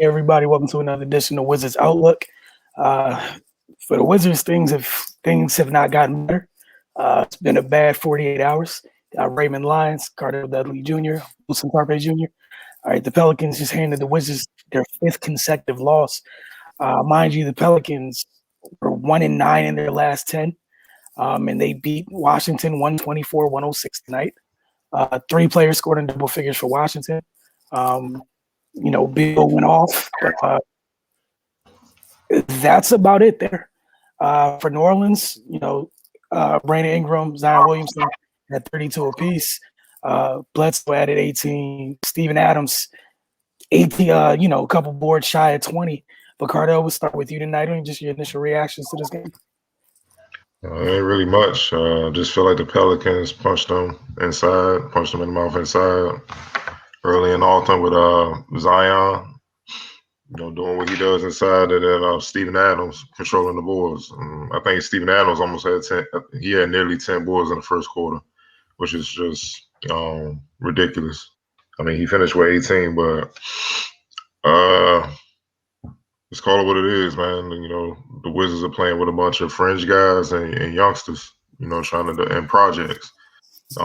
everybody, welcome to another edition of Wizards Outlook. For the Wizards, things have not gotten better. It's been a bad 48 hours. Raymond Lyons, Cardell Dudley Jr., Wilson Tarpe Jr. All right, the Pelicans just handed the Wizards their 5th consecutive loss. Mind you, the Pelicans were 1-9 in their last 10, and they beat Washington 124-106 tonight. 3 players scored in double figures for Washington. Bill went off, but that's about it there. For New Orleans, Brandon Ingram, Zion Williamson had 32 apiece. Bledsoe added 18. Steven Adams, 18, a couple boards shy of 20. But Cardell, we'll start with you tonight. And just your initial reactions to this game. Ain't really much. Just feel like the Pelicans punched them in the mouth inside early and often with Zion, doing what he does inside, and then Steven Adams controlling the boards. I think Steven Adams almost had 10. He had nearly 10 boards in the first quarter, which is just ridiculous. I mean, he finished with 18, but let's call it what it is, man. The Wizards are playing with a bunch of fringe guys and youngsters, trying to and projects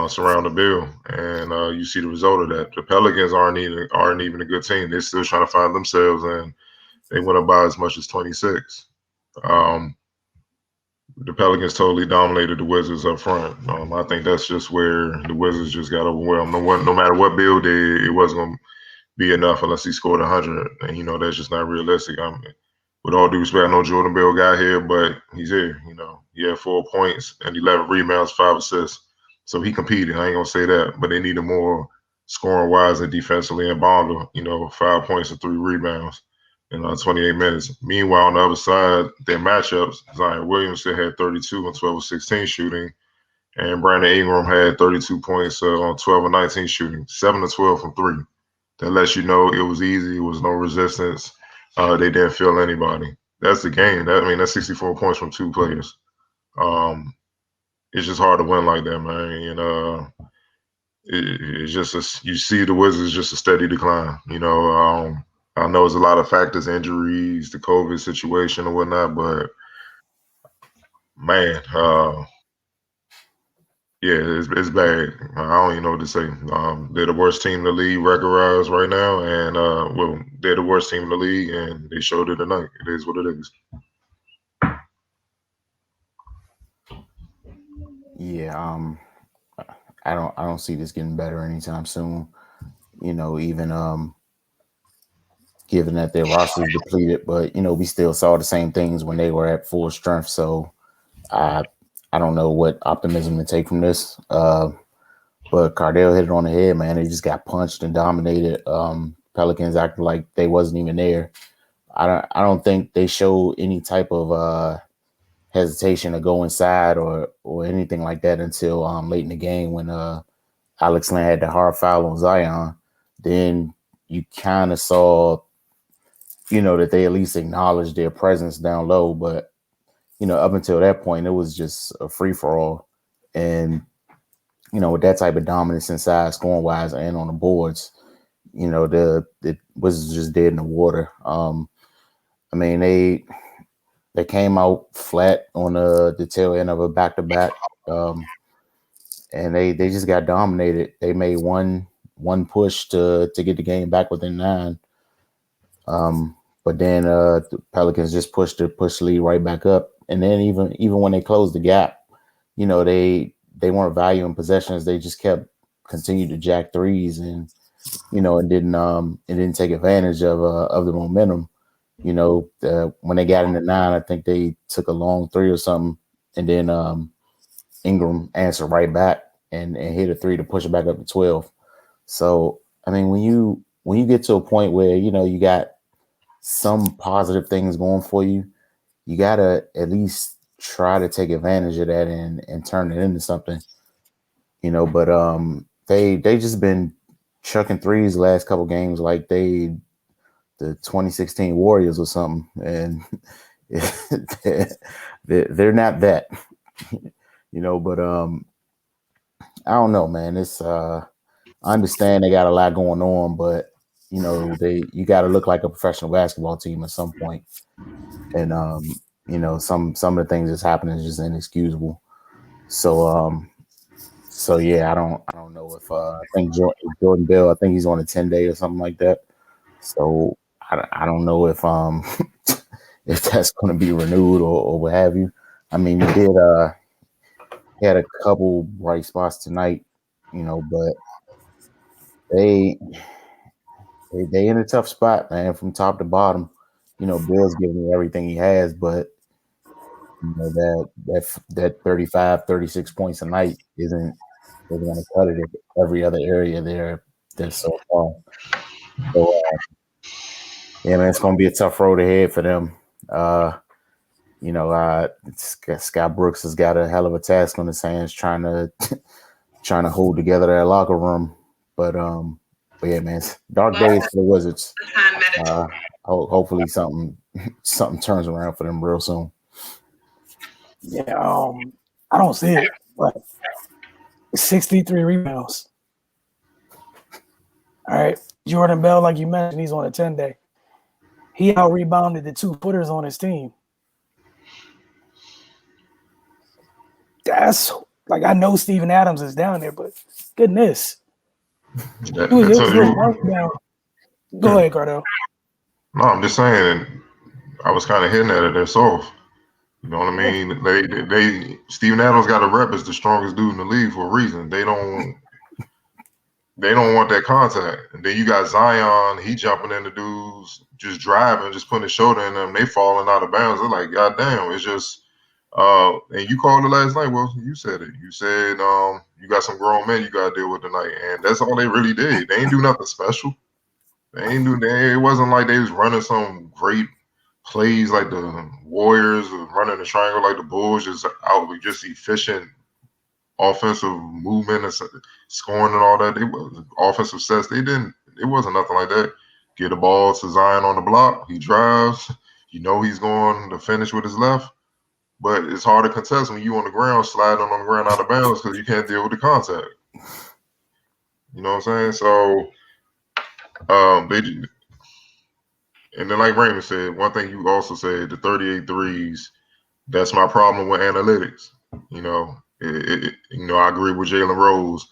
surround the bill, and you see the result of that. The Pelicans aren't even a good team. They're still trying to find themselves, and they went up by as much as 26. The Pelicans totally dominated the Wizards up front. I think that's just where the Wizards just got overwhelmed. No matter what Bill did, it wasn't going to be enough unless he scored 100, and that's just not realistic. I mean, with all due respect, I know Jordan Bill got here, but he's here. He had 4 points and 11 rebounds, 5 assists. So he competed. I ain't gonna say that, but they needed more scoring wise and defensively. And Bonga, 5 points and 3 rebounds in 28 minutes. Meanwhile, on the other side, their matchups, Zion Williamson had 32 and 12 of 16 shooting, and Brandon Ingram had 32 points on 12 and 19 shooting, 7 of 12 from 3. That lets you know it was easy. It was no resistance. They didn't feel anybody. That's the game. That's 64 points from 2 players. It's just hard to win like that, man. And it's just you see the Wizards just a steady decline. I know there's a lot of factors, injuries, the COVID situation and whatnot, but man, it's bad. I don't even know what to say. They're the worst team in the league record-wise right now, and they're the worst team in the league, and they showed it tonight. It is what it is. Yeah, I don't see this getting better anytime soon. Even given that their roster is depleted, but we still saw the same things when they were at full strength. So I don't know what optimism to take from this. But Cardell hit it on the head, man. They just got punched and dominated. Pelicans acted like they wasn't even there. I don't think they showed any type of hesitation to go inside or anything like that until late in the game when Alex Len had the hard foul on Zion. Then you kind of saw, that they at least acknowledged their presence down low. But, up until that point, it was just a free-for-all. And, with that type of dominance inside, scoring-wise and on the boards, it was just dead in the water. They came out flat on the tail end of a back-to-back, and they just got dominated. They made one push to get the game back within 9, but then the Pelicans just pushed the lead right back up. And then even when they closed the gap, they weren't valuing possessions. They just continued to jack threes, and it didn't take advantage of the momentum. When they got into 9, I think they took a long 3 or something, and then Ingram answered right back and hit a 3 to push it back up to 12. So, when you get to a point where, you got some positive things going for you, you got to at least try to take advantage of that and turn it into something, but they just been chucking threes the last couple games like the 2016 Warriors or something, and they're not that, but I don't know, man. It's I understand they got a lot going on, but you got to look like a professional basketball team at some point. And some of the things that's happening is just inexcusable. So yeah, I don't know if I think Jordan Bell, I think he's on a 10-day or something like that. So I don't know if if that's going to be renewed or what have you. I mean, he had a couple bright spots tonight, but they in a tough spot, man, from top to bottom. Bill's giving me everything he has, but that 35, 36 points a night isn't going to cut it if every other area they're so far. So yeah, man, it's going to be a tough road ahead for them. Scott Brooks has got a hell of a task on his hands trying to hold together that locker room. But yeah, man, it's dark days for the Wizards. Hopefully something turns around for them real soon. Yeah, I don't see it, but 63 rebounds. All right, Jordan Bell, like you mentioned, he's on a 10-day. He out-rebounded the 2-footers on his team. That's like, I know Steven Adams is down there, but goodness. It was one rebound. Go ahead, Cardell. No, I'm just saying, I was kind of hitting at it. They're soft. You know what I mean? They Steven Adams got a rep as the strongest dude in the league for a reason. They don't want that contact. And then you got Zion, he jumping into dudes, just driving, just putting his shoulder in them. They falling out of bounds. They're like, God damn, it's just and you called it last night. Well, you said it. You said you got some grown men you gotta deal with tonight. And that's all they really did. They ain't do nothing special. It wasn't like they was running some great plays like the Warriors or running the triangle like the Bulls, just out with just efficient offensive movement and scoring and all that. It was offensive sets. It wasn't nothing like that. Get the ball to Zion on the block. He drives. He's going to finish with his left. But it's hard to contest when you on the ground, sliding on the ground out of bounds because you can't deal with the contact. You know what I'm saying? So and then like Raymond said, one thing you also said, the 38 threes, that's my problem with analytics. I agree with Jalen Rose.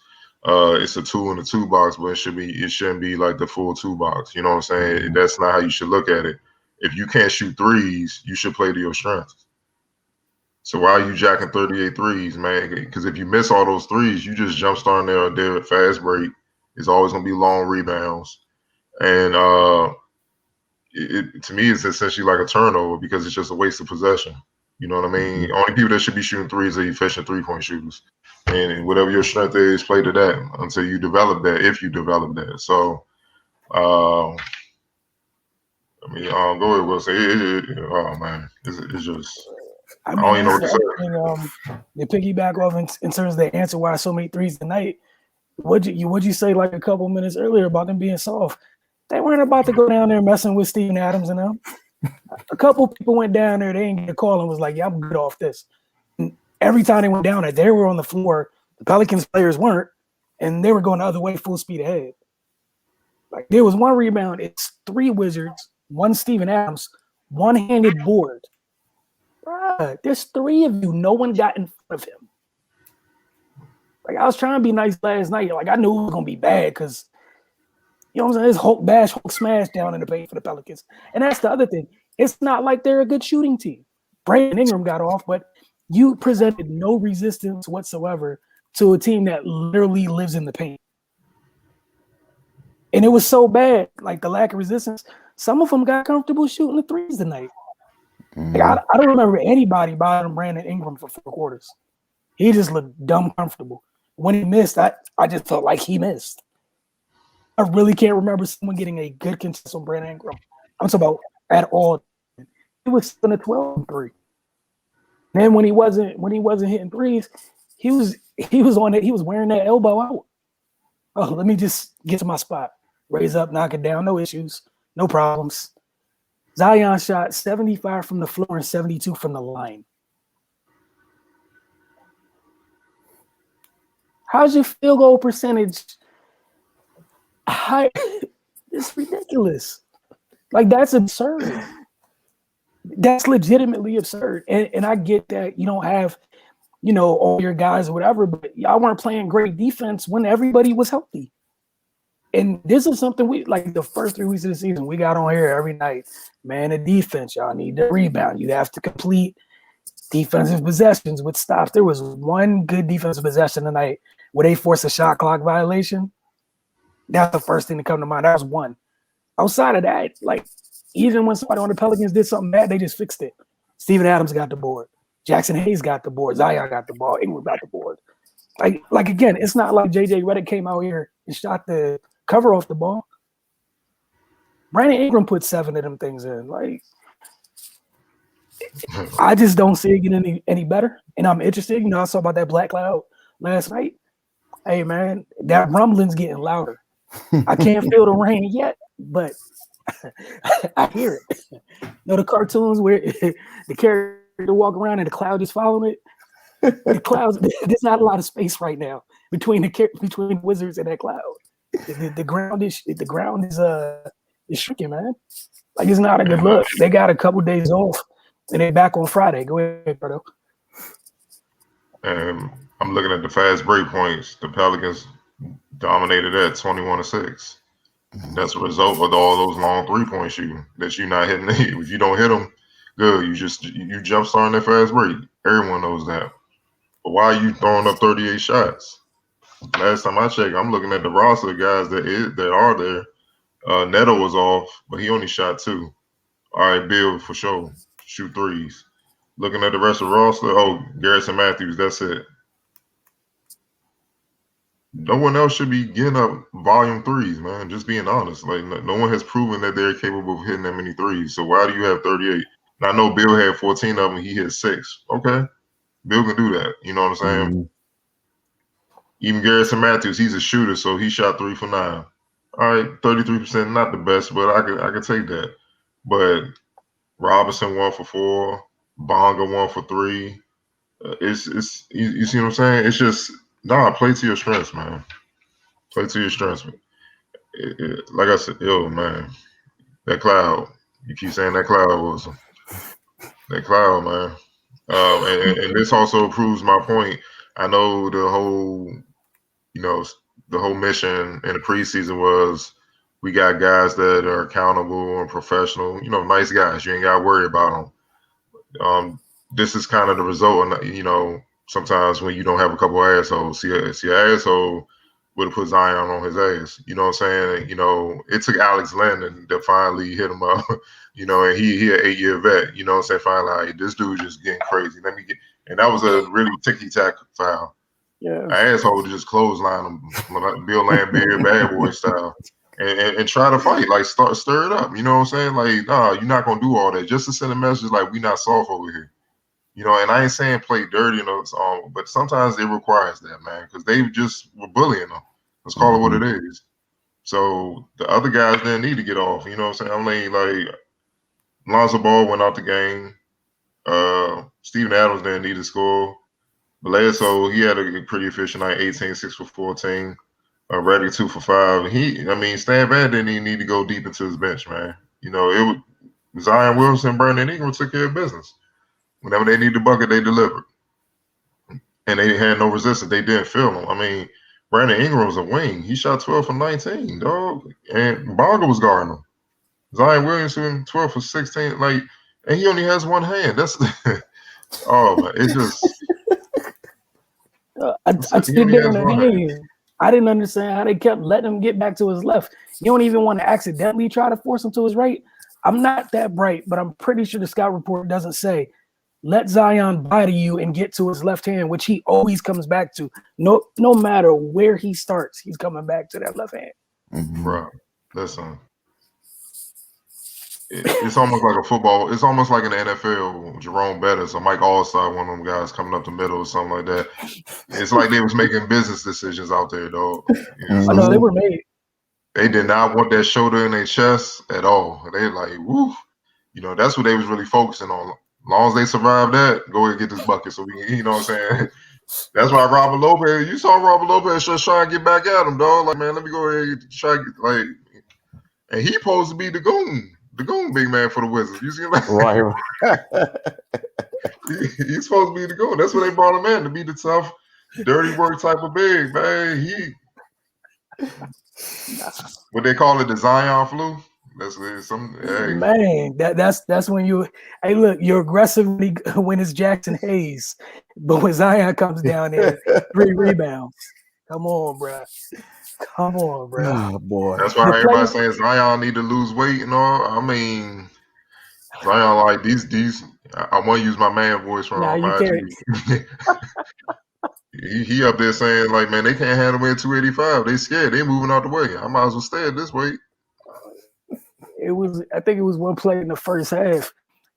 It's a tool in the toolbox, but it shouldn't be like the full toolbox. You know what I'm saying? Mm-hmm. That's not how you should look at it. If you can't shoot threes, you should play to your strengths. So why are you jacking 38 threes, man? Because if you miss all those threes, you just jump starting there at fast break. It's always gonna be long rebounds, and to me, it's essentially like a turnover because it's just a waste of possession. You know what I mean? Mm-hmm. Only people that should be shooting threes are efficient 3-point shooters. And whatever your strength is, play to that until you develop that, if you develop that. So, go ahead, Wilson. Oh, man. It's just, I don't even know what to say. They piggyback off in terms of the answer why so many threes tonight. What'd you say like a couple minutes earlier about them being soft? They weren't about to go down there messing with Steven Adams and them. A couple people went down there, they didn't get a call and was like, yeah, I'm good off this. And every time they went down there, they were on the floor. The Pelicans players weren't, and they were going the other way full speed ahead. Like there was one rebound, it's 3 Wizards, 1 Steven Adams, one-handed board. Bruh, there's 3 of you. No one got in front of him. Like I was trying to be nice last night. Like I knew it was gonna be bad because you know what I'm saying? It's Hulk smash down in the paint for the Pelicans. And that's the other thing. It's not like they're a good shooting team. Brandon Ingram got off, but you presented no resistance whatsoever to a team that literally lives in the paint. And it was so bad, like the lack of resistance. Some of them got comfortable shooting the threes tonight. Mm-hmm. Like, I don't remember anybody bothering Brandon Ingram for 4 quarters. He just looked dumb comfortable. When he missed, I just felt like he missed. I really can't remember someone getting a good contest on Brandon Ingram. I'm talking about at all. He was 7 of 12 and 3. And then when he wasn't hitting threes, he was on it. He was wearing that elbow out. Oh, let me just get to my spot. Raise up, knock it down, no issues, no problems. Zion shot 75 from the floor and 72 from the line. How's your field goal percentage high? It's ridiculous. Like, that's absurd. That's legitimately absurd. And I get that you don't have, all your guys or whatever, but y'all weren't playing great defense when everybody was healthy. And this is something we, like, the first 3 weeks of the season, we got on here every night. Man, the defense, y'all need to rebound. You have to complete defensive possessions with stops. There was one good defensive possession tonight where they forced a shot clock violation. That's the first thing to come to mind. That was one. Outside of that, like, even when somebody on the Pelicans did something bad, they just fixed it. Steven Adams got the board. Jackson Hayes got the board. Zion got the ball. Ingram got the board. Like again, it's not like JJ Redick came out here and shot the cover off the ball. Brandon Ingram put 7 of them things in. Like, I just don't see it getting any better. And I'm interested. I saw about that black cloud last night. Hey, man, that rumbling's getting louder. I can't feel the rain yet, but I hear it. The cartoons where the character walk around and the cloud is following it. The clouds, there's not a lot of space right now between the Wizards and that cloud. The ground is shrinking, man. Like, it's not a good look. They got a couple days off, and they're back on Friday. Go ahead, Berto. I'm looking at the fast break points. The Pelicans dominated at 21-6. That's a result of all those long 3-point shooting that you're not hitting. If you don't hit them, good. You jump starting that fast break. Everyone knows that. But why are you throwing up 38 shots? Last time I checked, I'm looking at the roster of guys that are there. Neto was off, but he only shot 2. All right, Bill for sure. Shoot 3s. Looking at the rest of the roster, Garrison Matthews, that's it. No one else should be getting up volume 3s, man. Just being honest. Like, no one has proven that they're capable of hitting that many 3s. So why do you have 38? And I know Bill had 14 of them. He hit 6. Okay. Bill can do that. You know what I'm saying? Mm-hmm. Even Garrison Matthews, he's a shooter, so he shot 3 for 9. All right, 33%, not the best, but I could take that. But Robinson 1 for 4, Bonga 1 for 3. It's you see what I'm saying? It's just play to your strengths, man. Play to your strengths. Like I said, man, that cloud. You keep saying that cloud was that cloud, man. And this also proves my point. I know the whole mission in the preseason was we got guys that are accountable and professional, nice guys. You ain't got to worry about them. This is kind of the result. And, sometimes when you don't have a couple of assholes, see an asshole would have put Zion on his ass. You know what I'm saying? It took Alex Landon to finally hit him up, and he an 8-year vet. You know what I'm saying? Finally, like, this dude just getting crazy. And that was a really ticky-tack foul. Yeah. An asshole would just clothesline him, Bill Laimbeer, bad boy style, and try to fight, like stir it up. You know what I'm saying? Like, nah, you're not gonna do all that just to send a message like we not soft over here. And I ain't saying play dirty, but sometimes it requires that, man, because they just were bullying them. Let's call it what it is. So the other guys didn't need to get off. You know what I'm saying? I mean, like, Lonzo Ball went out the game. Steven Adams didn't need to score. Bledsoe, he had a pretty efficient night, 18, 6 for 14. Redick 2 for 5. Stan Van didn't even need to go deep into his bench, man. Zion Wilson, Brandon Ingram took care of business. Whenever they need the bucket, they delivered. And they had no resistance. They didn't feel them. Brandon Ingram was a wing. He shot 12 for 19, dog. And Bonga was guarding him. Zion Williamson, 12 for 16. Like, and he only has one hand. That's oh, man. It's just I stood there in the game. I didn't understand how they kept letting him get back to his left. You don't even want to accidentally try to force him to his right. I'm not that bright, but I'm pretty sure the scout report doesn't say let Zion body you and get to his left hand, which he always comes back to. No matter where he starts, he's coming back to that left hand. Mm-hmm. Bro, listen. It's almost like a football. It's almost like an NFL. Jerome Bettis or Mike Allstar, one of them guys coming up the middle or something like that. It's like they was making business decisions out there, dog. I know they were made. They did not want that shoulder in their chest at all. They like, woo. That's what they was really focusing on. As long as they survive that, go ahead and get this bucket so we can, you know what I'm saying? That's why Robert Lopez, you saw Robert Lopez just try to get back at him, dog. Like, man, let me go ahead and try to get, like, and he supposed to be the goon big man for the Wizards. You see what Right. He's supposed to be the goon. That's what they brought him in, to be the tough, dirty work type of big man. What they call it, the Zion flu. That's some. Hey. Man, that's when you. Hey, look, you're aggressive when it's Jackson Hayes, but when Zion comes down there, 3 rebounds. Come on, bro. Come on, bro. Oh boy. That's why everybody's saying Zion need to lose weight and all. I mean, Zion like these. I want to use my man voice from you IG. He up there saying like, man, they can't handle me at 285. They scared. They moving out the way. I might as well stay at this weight. I think it was one play in the first half.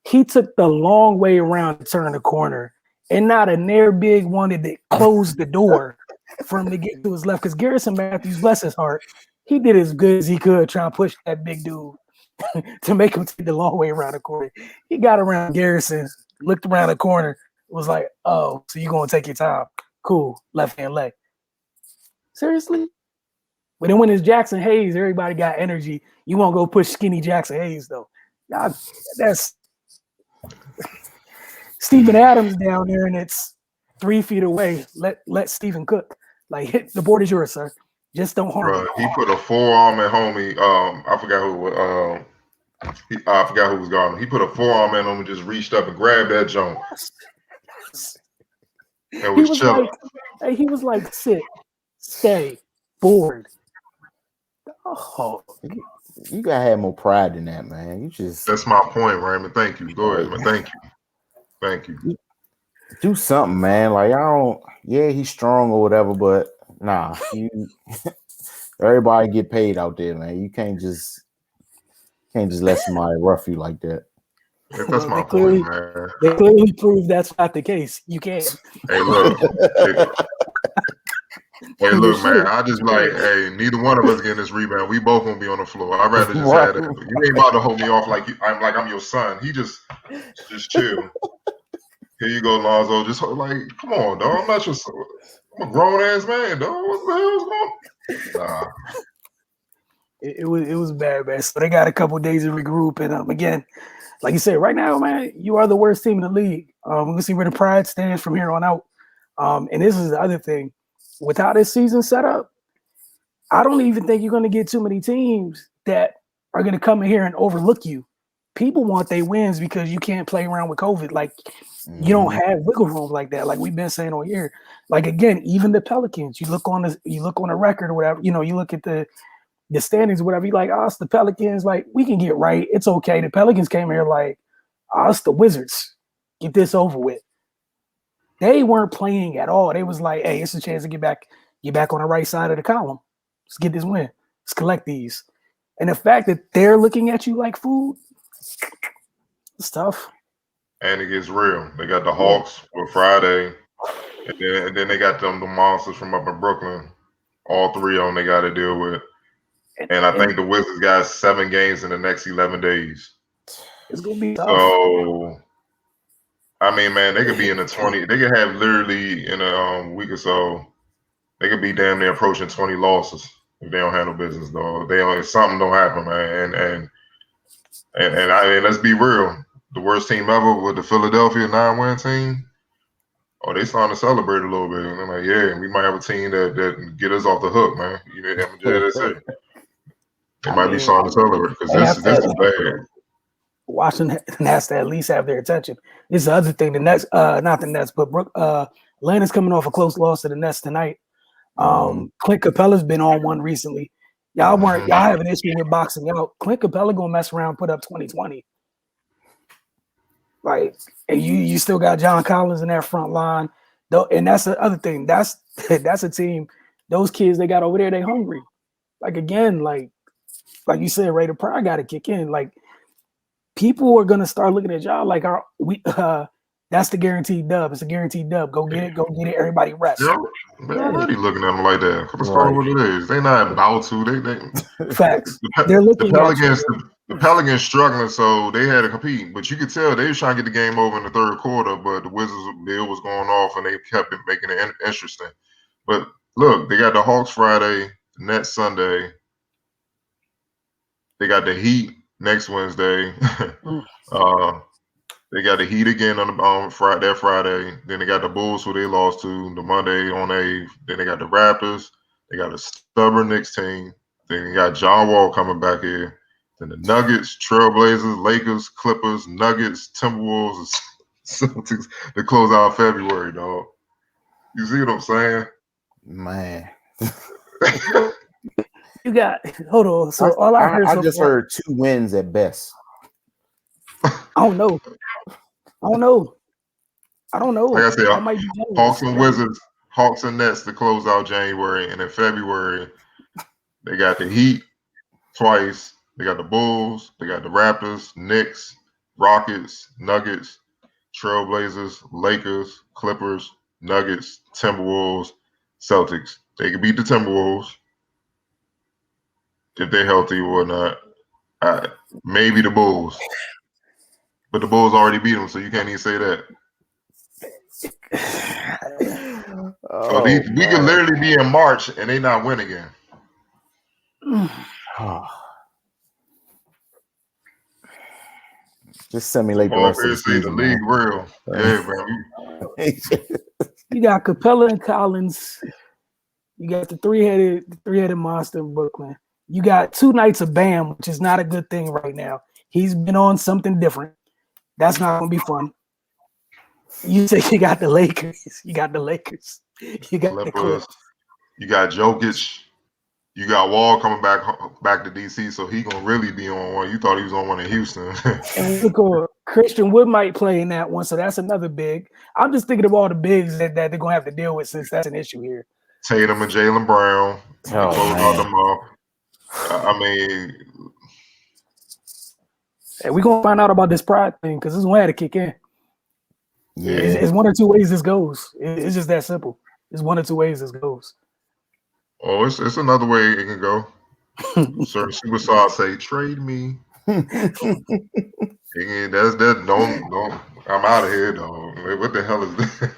He took the long way around to turn the corner, and not a near big wanted to close the door for him to get to his left. Because Garrison Matthews, bless his heart, he did as good as he could trying to push that big dude to make him take the long way around the corner. He got around Garrison, looked around the corner, was like, oh, so you're going to take your time. Cool, left hand leg. Seriously? But then when it's Jackson Hayes, everybody got energy. You won't go push skinny Jackson Hayes, though. That's Stephen Adams down there, and it's 3 feet away. Let Stephen cook. Like, the board is yours, sir. Just don't harm him. He put a forearm at homie. I forgot who. I forgot who was guarding. He put a forearm in him and just reached up and grabbed that jump. And was chilling. He was like, sit, stay, board. Oh, you gotta have more pride than that, man. You just. That's my point, Raymond. Thank you. Go ahead, man. Thank you. Do something, man. Like I don't. Yeah, he's strong or whatever, but nah. Everybody get paid out there, man. You can't just let somebody rough you like that. That's my point, man. They clearly proved that's not the case. You can't. Hey, look. Hey, look, man. I just like, hey, neither one of us getting this rebound. We both gonna be on the floor. I'd rather just have that. You ain't about to hold me off like I'm your son. He just chill. Here you go, Lonzo. Just like, come on, dog. I'm not your son. I'm a grown ass man, dog. What the hell's going on? Nah. It was bad, man. So they got a couple days to regroup, and again, like you said, right now, man, you are the worst team in the league. We're gonna see where the pride stands from here on out. And this is the other thing. With how this season set up, I don't even think you're going to get too many teams that are going to come in here and overlook you. People want their wins because you can't play around with COVID. Like, you don't have wiggle room like that. Like we've been saying all year. Like, again, even the Pelicans, you look on the record or whatever, you look at the standings or whatever, you like, oh, it's the Pelicans. Like, we can get right. It's okay. The Pelicans came here like, oh, it's the Wizards. Get this over with. They weren't playing at all. They was like, hey, it's a chance to get back on the right side of the column. Let's get this win. Let's collect these. And the fact that they're looking at you like food, it's tough. And it gets real. They got the Hawks for Friday. And then they got the monsters from up in Brooklyn. All 3 of them they got to deal with. And I think the Wizards got 7 games in the next 11 days. It's going to be tough. So, I mean, man, they could be in the 20. They could have literally in a week or so, they could be damn near approaching 20 losses if they don't handle business, though. If something don't happen, man. And let's be real. The worst team ever with the Philadelphia 9-win team. Oh, they starting to celebrate a little bit. And they're like, yeah, we might have a team that get us off the hook, man. That's it. They might be starting to celebrate because this is bad. Washington has to at least have their attention. This is the other thing. The Nets, not the Nets, but Atlanta's coming off a close loss to the Nets tonight. Clint Capella's been on one recently. Y'all have an issue with boxing out. Clint Capella gonna mess around, put up 2020. Like, and you still got John Collins in that front line. And that's the other thing. That's a team. Those kids they got over there, they hungry. Like again, like you said, Ray, the pride got to kick in. Like people are gonna start looking at y'all like that's the guaranteed dub. It's a guaranteed dub. Go get it. Everybody rest. Yep. They're already looking at them like that. Let's call it what it is. They're not about to. They Facts. They're looking the Pelicans struggling, so they had to compete. But you could tell they were trying to get the game over in the third quarter, but the Wizards' bill was going off, and they kept it making it interesting. But look, they got the Hawks Friday, Nets Sunday. They got the Heat next Wednesday. Mm. They got the Heat again on Friday. Then they got the Bulls, who they lost to the Monday on 8th. Then they got the Raptors. They got a stubborn Knicks team. Then they got John Wall coming back here. Then the Nuggets, Trailblazers, Lakers, Clippers, Nuggets, Timberwolves, and Celtics to close out February, dog. You see what I'm saying? Man. You got hold on. So all I heard I so just far, heard 2 wins at best. I don't know. Like I said, That might be James. Hawks and Wizards, Hawks and Nets to close out January. And in February, they got the Heat twice. They got the Bulls. They got the Raptors, Knicks, Rockets, Nuggets, Trailblazers, Lakers, Clippers, Nuggets, Timberwolves, Celtics. They can beat the Timberwolves if they're healthy or not. Maybe the Bulls. But the Bulls already beat them, so you can't even say that. So we could literally be in March and they not win again. Just simulate the rest of the season. The league real. Yeah, man. You got Capella and Collins. You got the three-headed monster in Brooklyn. You got 2 nights of Bam, which is not a good thing right now. He's been on something different. That's not going to be fun. You say you got the Lakers. You got the Clippers. You got Jokic. You got Wall coming back to DC, so he gonna really be on one. You thought he was on one in Houston. And look, Christian Wood might play in that one, so that's another big. I'm just thinking of all the bigs that they're gonna have to deal with since that's an issue here. Tatum and Jaylen Brown. Close out them off. I mean, and we're gonna find out about this pride thing because this one had to kick in. Yeah, it's 1 or 2 ways this goes. It's just that simple. It's 1 or 2 ways this goes. Oh, it's another way it can go. Certain superstars say, "Trade me." That's that. Don't. I'm out of here, dog. What the hell is that?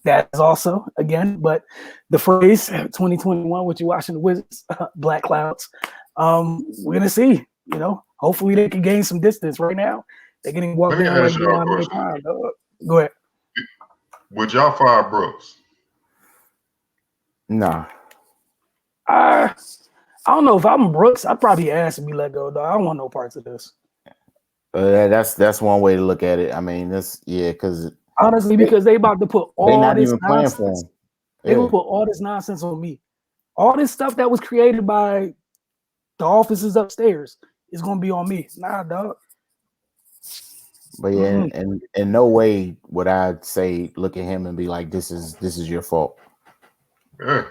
That's also again, but the phrase 2021, what you watching the Wizards, Black Clouds. We're gonna see. Hopefully they can gain some distance. Right now, they're getting walked down like beyond time. Go ahead. Would y'all fire Brooks? Nah. I don't know if I'm Brooks. I'd probably ask to be let go, though. I don't want no parts of this. That's one way to look at it. I mean, because honestly, because they about to put all this nonsense. They will put all this nonsense on me. All this stuff that was created by the offices upstairs is gonna be on me. Nah, dog. But yeah, and in no way would I say look at him and be like, this is your fault. Yeah.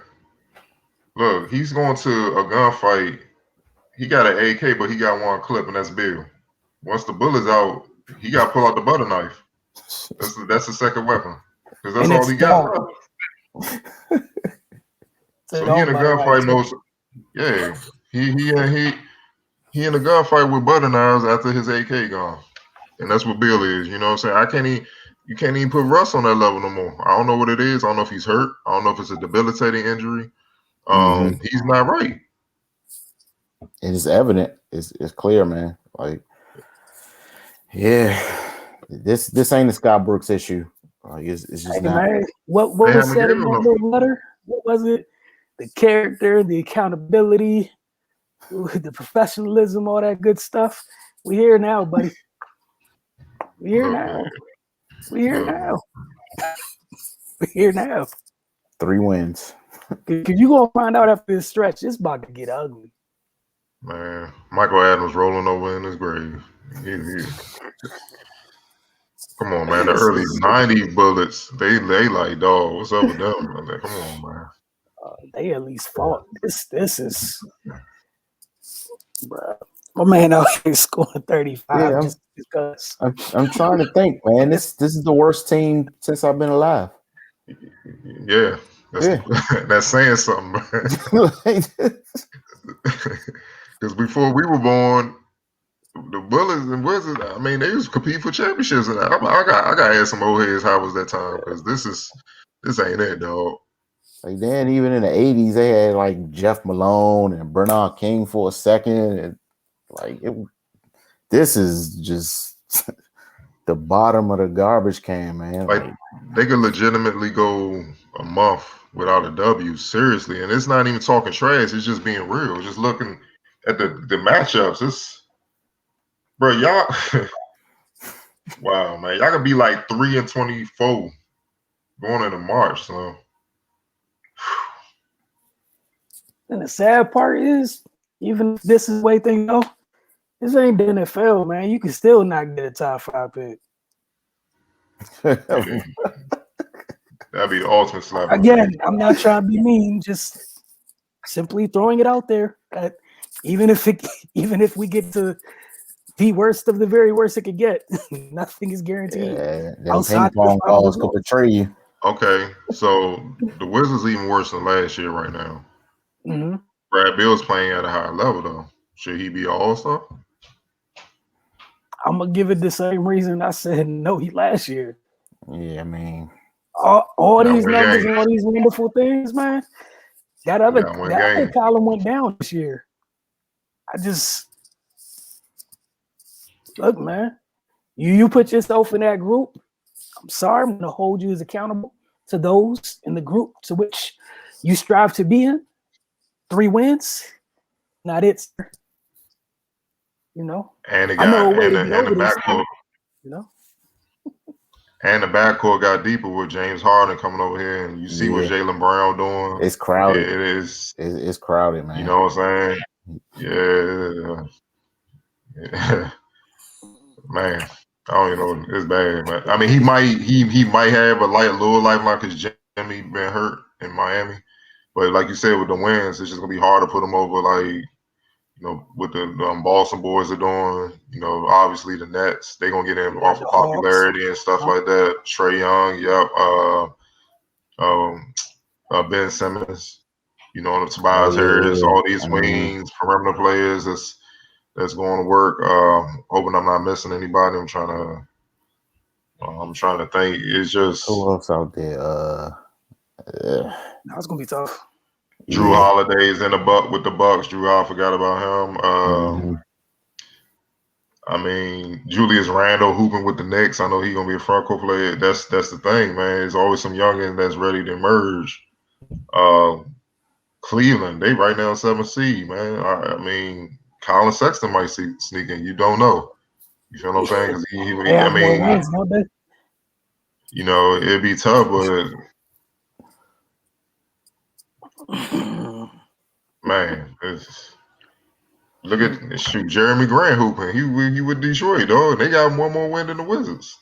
Look, he's going to a gunfight. He got an AK, but he got one clip, and that's Bill. Once the bullet's out, he got to pull out the butter knife. That's the second weapon. Because that's all he got. So he in a gunfight mode. Yeah. He in a gunfight with butter knives after his AK gone. And that's what Bill is. You know what I'm saying? You can't even put Russ on that level no more. I don't know what it is. I don't know if he's hurt. I don't know if it's a debilitating injury. He's not right. It is evident. It's clear, man. Like, yeah, this ain't a Scott Brooks issue. Like, it's just not. Man, what was said in that little letter? What was it? The character, the accountability, the professionalism, all that good stuff. We here now, buddy. We here now. We here now. We here now. 3 wins. Because you gonna find out after this stretch, it's about to get ugly. Man, Michael Adams rolling over in his grave. Come on, man. The early '90s bullets, they like, dog. What's up with them? Like, come on, man. They at least fought. This is, bro. My man out here scoring 35 just because. I'm trying to think, man. This is the worst team since I've been alive. Yeah. That's saying something, man. Because before we were born, the Bullets and Wizards, I mean, they used to compete for championships. And I got to ask some old heads how was that time, because this ain't it, dog. Like then, even in the '80s, they had like Jeff Malone and Bernard King for a second, and like this is just the bottom of the garbage can, man. Like they could legitimately go a month without a W, seriously, and it's not even talking trash. It's just being real. Just looking at the matchups. It's bro, y'all. Wow, man, y'all could be like 3-24 going into March. So, and the sad part is, even if this is the way things go, this ain't the NFL, man. You can still not get a top 5 pick. that'd be the ultimate slap. Again, I'm not trying to be mean, just simply throwing it out there. That even if we get to the worst of the very worst it could get, nothing is guaranteed. Yeah, them ping pong balls could betray you. Okay, so the Wizards even worse than last year right now. Mm-hmm. Brad Bill's playing at a higher level though. Should he be an all-star? I'm gonna give it the same reason I said no last year. Yeah, I mean, all these numbers and all these wonderful things, man. That other column went down this year. I just look, man. You put yourself in that group. I'm sorry, I'm gonna hold you as accountable to those in the group to which you strive to be in. 3 wins, not it, sir. You know, and the backcourt, you know, and the backcourt got deeper with James Harden coming over here, and you see what Jaylen Brown doing. It's crowded. It is. It's crowded, man. You know what I'm saying? Yeah. Man, I don't even know. It's bad, man. I mean, he might have a little lifeline because Jimmy been hurt in Miami, but like you said, with the wins, it's just gonna be hard to put him over. Like, you know, with the Boston boys are doing, you know, obviously the Nets, they're going to get him off of popularity and stuff like that. Trae Young, Ben Simmons, you know, Tobias Harris, all these wings, perimeter players that's going to work. Hoping I'm not missing anybody. I'm trying to think. It's just who else out there? It's going to be tough. Drew Holiday's in the with the Bucks. I forgot about him. I mean, Julius Randle hooping with the Knicks. I know he's gonna be a front court player. That's the thing, man. There's always some youngin that's ready to emerge. Cleveland, they right now 7th seed, man. I mean, Colin Sexton might sneak in. You don't know. You feel what I'm saying? Because you know, it'd be tough, but. Man, look at Jeremy Grant hooping. He with Detroit, dog. They got one more win than the Wizards.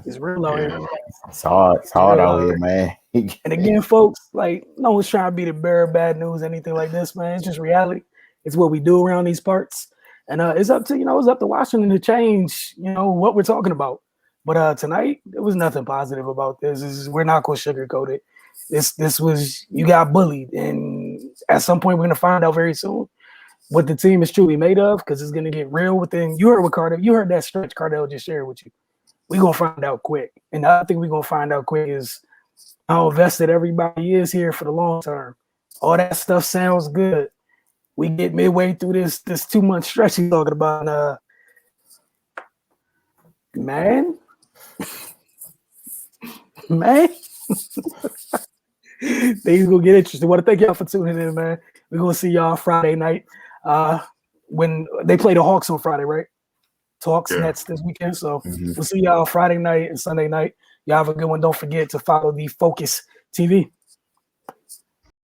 It's real out here. It's hard out here, man. And again, folks, like no one's trying to be the bearer of bad news, anything like this, man. It's just reality. It's what we do around these parts, and it's up to Washington to change, what we're talking about. But tonight, there was nothing positive about this. We're not going to sugarcoat it. This was, you got bullied. And at some point, we're going to find out very soon what the team is truly made of, because it's going to get real within. You heard that stretch Cardell just shared with you. We're going to find out quick. And the other thing we're going to find out quick is how invested everybody is here for the long term. All that stuff sounds good. We get midway through this 2-month stretch he's talking about. Man. Things gonna get interesting. Want to thank y'all for tuning in, man. We're gonna see y'all Friday night when they play the Hawks on Friday, right? Nets this weekend. So we'll see y'all Friday night and Sunday night. Y'all have a good one. Don't forget to follow the Focus TV.